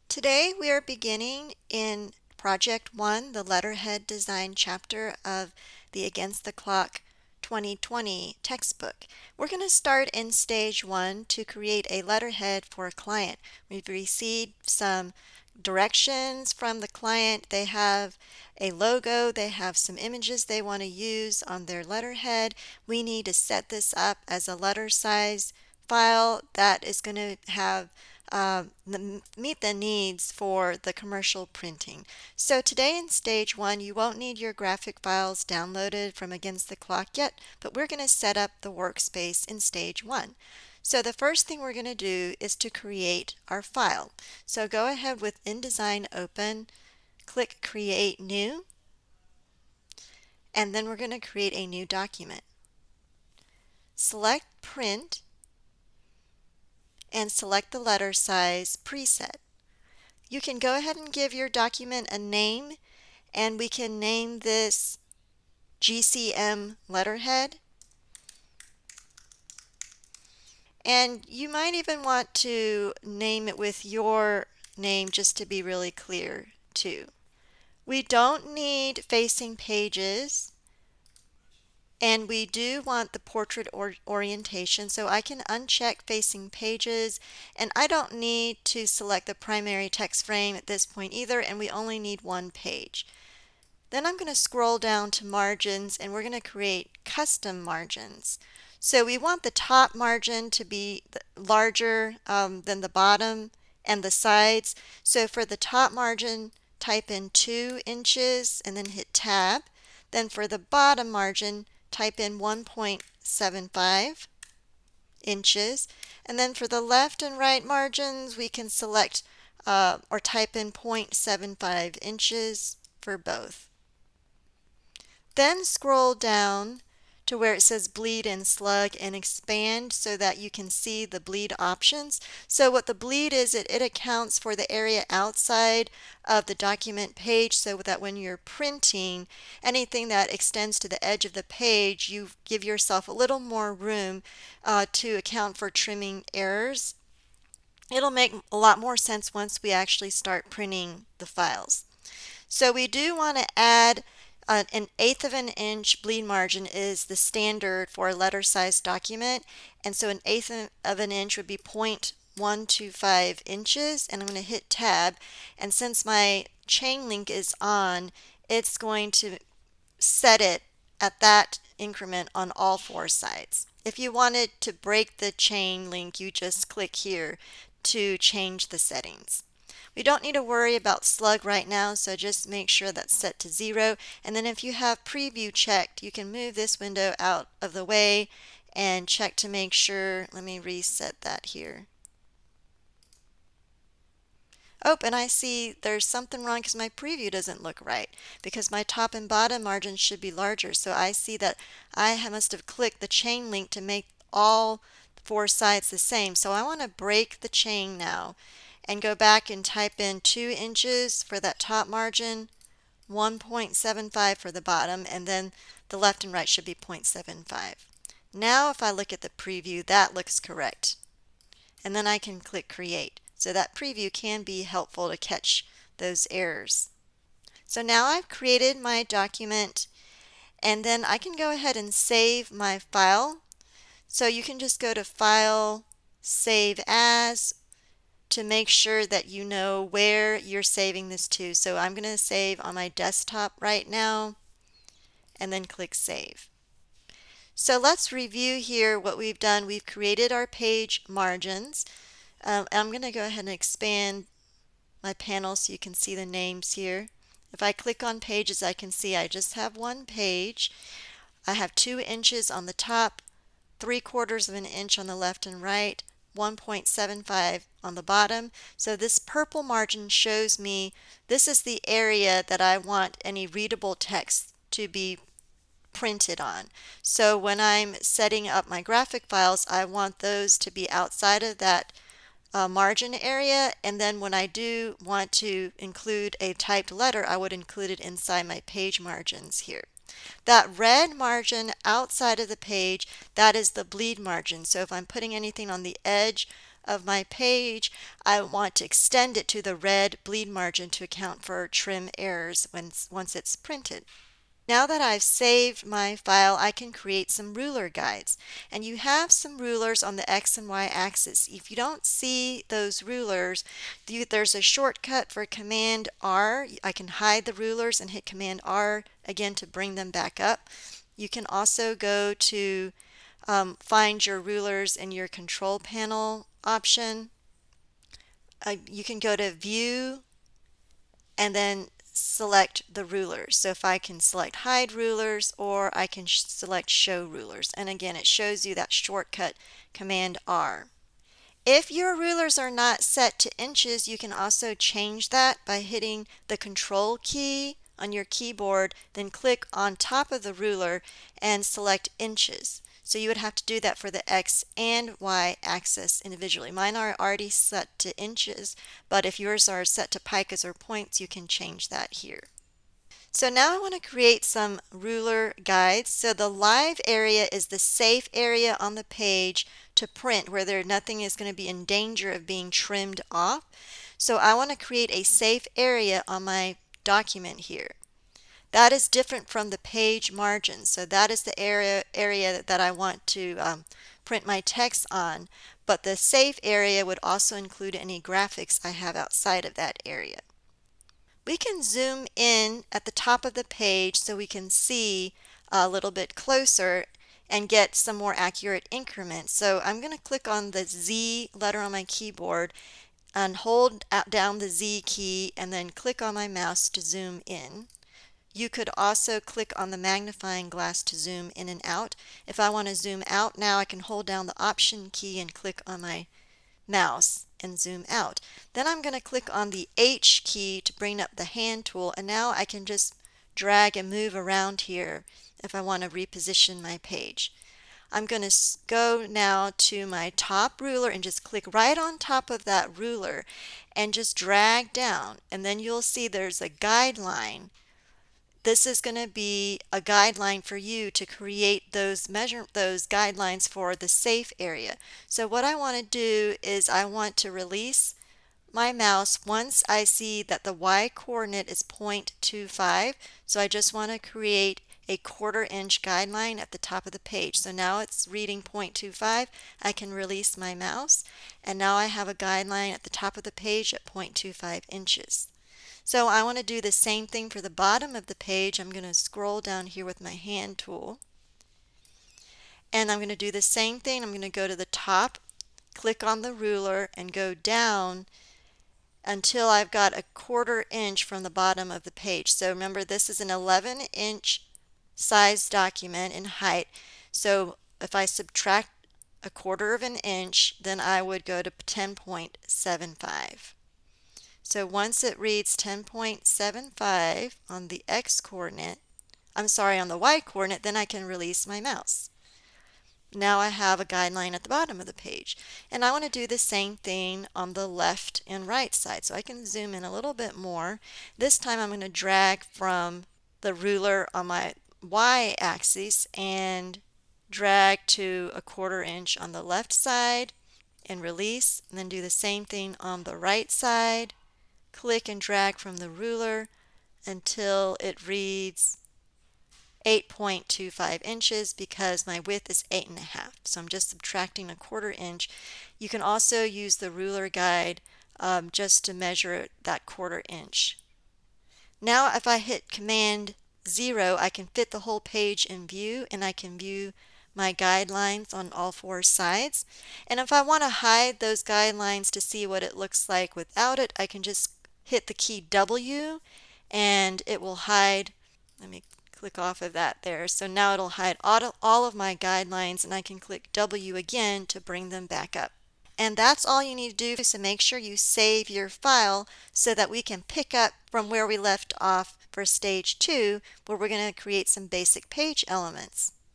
Today we are beginning in Project 1, the Letterhead Design chapter of the Against the Clock 2020 textbook. We're going to start in Stage 1 to create a letterhead for a client. We've received some directions from the client. They have a logo, they have some images they want to use on their letterhead. We need to set this up as a letter size file that is going to have meet the needs for the commercial printing. So today in Stage 1, you won't need your graphic files downloaded from Against the Clock yet, but we're going to set up the workspace in Stage 1. So the first thing we're going to do is to create our file. So go ahead with InDesign Open, click Create New, and then we're going to create a new document. Select Print, and select the letter size preset. You can go ahead and give your document a name, and we can name this GCM letterhead. And you might even want to name it with your name just to be really clear too. We don't need facing pages, and we do want the portrait orientation, so I can uncheck facing pages, and I don't need to select the primary text frame at this point either, and we only need one page. Then I'm going to scroll down to margins, and we're going to create custom margins. So we want the top margin to be larger than the bottom and the sides. So for the top margin, type in 2 inches and then hit tab. Then for the bottom margin, type in 1.75 inches. And then for the left and right margins, we can select or type in 0.75 inches for both. Then scroll down to where it says bleed and slug and expand so that you can see the bleed options. So what the bleed is, it accounts for the area outside of the document page so that when you're printing, anything that extends to the edge of the page, you give yourself a little more room to account for trimming errors. It'll make a lot more sense once we actually start printing the files. So we do want to add an 1/8 of an inch bleed margin is the standard for a letter size document, and so an 1/8 of an inch would be 0.125 inches, and I'm going to hit tab, and since my chain link is on, it's going to set it at that increment on all 4 sides. If you wanted to break the chain link, you just click here to change the settings. We don't need to worry about slug right now, so just make sure that's set to 0. And then if you have preview checked, you can move this window out of the way and check to make sure. Let me reset that here. Oh, and I see there's something wrong because my preview doesn't look right because my top and bottom margins should be larger. So I see that I must have clicked the chain link to make all 4 sides the same. So I want to break the chain now and go back and type in 2 inches for that top margin, 1.75 for the bottom, and then the left and right should be 0.75. Now if I look at the preview, that looks correct. And then I can click Create. So that preview can be helpful to catch those errors. So now I've created my document, and then I can go ahead and save my file. So you can just go to File, Save As, to make sure that you know where you're saving this to. So I'm going to save on my desktop right now and then click Save. So let's review here what we've done. We've created our page margins. I'm going to go ahead and expand my panel so you can see the names here. If I click on pages, I can see I just have one page. I have 2 inches on the top, 3/4 of an inch on the left and right, 1.75 on the bottom. So this purple margin shows me this is the area that I want any readable text to be printed on. So when I'm setting up my graphic files, I want those to be outside of that margin area, and then when I do want to include a typed letter, I would include it inside my page margins here. That red margin outside of the page, that is the bleed margin. So if I'm putting anything on the edge of my page, I want to extend it to the red bleed margin to account for trim errors once it's printed. Now that I've saved my file, I can create some ruler guides. And you have some rulers on the X and Y axis. If you don't see those rulers, there's a shortcut for Command R. I can hide the rulers and hit Command R again to bring them back up. You can also go to find your rulers in your control panel option. You can go to View and then select the rulers. So if I can select hide rulers, or I can select show rulers, and again it shows you that shortcut Command R. If your rulers are not set to inches, you can also change that by hitting the Control key on your keyboard, then click on top of the ruler and select inches. So you would have to do that for the X and Y axis individually. Mine are already set to inches, but if yours are set to picas or points, you can change that here. So now I want to create some ruler guides. So the live area is the safe area on the page to print, where nothing is going to be in danger of being trimmed off. So I want to create a safe area on my document here. That is different from the page margin. So that is the area that I want to print my text on. But the safe area would also include any graphics I have outside of that area. We can zoom in at the top of the page so we can see a little bit closer and get some more accurate increments. So I'm going to click on the Z letter on my keyboard and hold down the Z key and then click on my mouse to zoom in. You could also click on the magnifying glass to zoom in and out. If I want to zoom out now, I can hold down the Option key and click on my mouse and zoom out. Then I'm going to click on the H key to bring up the hand tool, and now I can just drag and move around here if I want to reposition my page. I'm going to go now to my top ruler and just click right on top of that ruler and just drag down, and then you'll see there's a guideline. This is going to be a guideline for you to create those guidelines for the safe area. So what I want to do is I want to release my mouse once I see that the Y coordinate is 0.25. So I just want to create a 1/4 inch guideline at the top of the page. So now it's reading 0.25. I can release my mouse, and now I have a guideline at the top of the page at 0.25 inches. So I want to do the same thing for the bottom of the page. I'm going to scroll down here with my hand tool. And I'm going to do the same thing. I'm going to go to the top, click on the ruler, and go down until I've got a 1/4 inch from the bottom of the page. So remember, this is an 11-inch size document in height. So if I subtract a 1/4 of an inch, then I would go to 10.75. So once it reads 10.75 on the X coordinate, on the Y coordinate, then I can release my mouse. Now I have a guideline at the bottom of the page. And I want to do the same thing on the left and right side. So I can zoom in a little bit more. This time I'm going to drag from the ruler on my Y axis and drag to a 1/4 inch on the left side and release, and then do the same thing on the right side. Click and drag from the ruler until it reads 8.25 inches because my width is 8.5. So I'm just subtracting a 1/4 inch. You can also use the ruler guide just to measure that 1/4 inch. Now if I hit Command 0, I can fit the whole page in view, and I can view my guidelines on all 4 sides. And if I want to hide those guidelines to see what it looks like without it, I can just hit the key W and it will hide. Let me click off of that there. So now it'll hide all of my guidelines, and I can click W again to bring them back up. And that's all you need to do. So make sure you save your file so that we can pick up from where we left off for stage 2, where we're going to create some basic page elements.